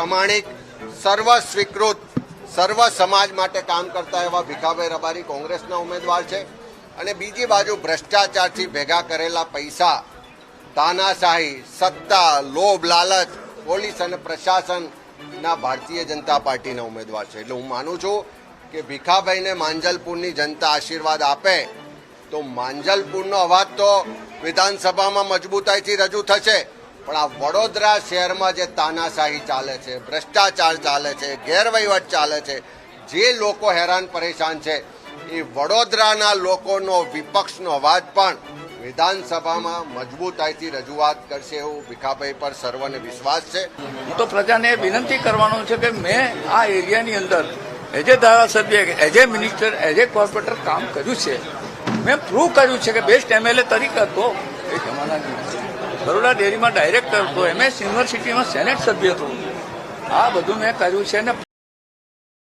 પ્રમાણિક, સર્વ સ્વીકૃત, સર્વ સમાજ માટે કામ કરતા એવા ભીખાભાઈ રબારી કોંગ્રેસના ઉમેદવાર છે. અને બીજી બાજુ ભ્રષ્ટાચારથી ભેગા કરેલા પૈસા, તાનાશાહી, સત્તા, લોભ, લાલચ, પોલીસ અને પ્રશાસનના ભારતીય જનતા પાર્ટીના ઉમેદવાર છે. એટલે હું માનું છું કે ભીખાભાઈને માંજલપુરની જનતા આશીર્વાદ આપે તો માંજલપુરનો અવાજ તો વિધાનસભામાં મજબૂતાઈથી રજૂ થશે, પણ આ વડોદરા શહેરમાં જે તાનાશાહી ચાલે છે, ભ્રષ્ટાચાર ચાલે છે, ગેરવહીવટ ચાલે છે, જે લોકો હેરાન પરેશાન છે, એ વડોદરાના લોકોનો વિપક્ષનો અવાજ પણ વિધાનસભામાં મજબૂતાઈથી રજૂઆત કરશે એવું ભીખાભાઈ પર સર્વને વિશ્વાસ છે. હું તો પ્રજાને વિનંતી કરવાનો છે કે મેં આ એરિયાની અંદર એઝ એ ધારાસભ્ય, as a minister, as a corporator કામ કર્યું છે. મેં પ્રૂવ કર્યું છે કે બેસ્ટ MLA તરીકે હતો એ જમાનાની બરોડા ડેરીમાં ડાયરેક્ટર હતો, MS યુનિવર્સિટીમાં સેનેટ સભ્ય હતો. આ બધું મેં કર્યું છે ને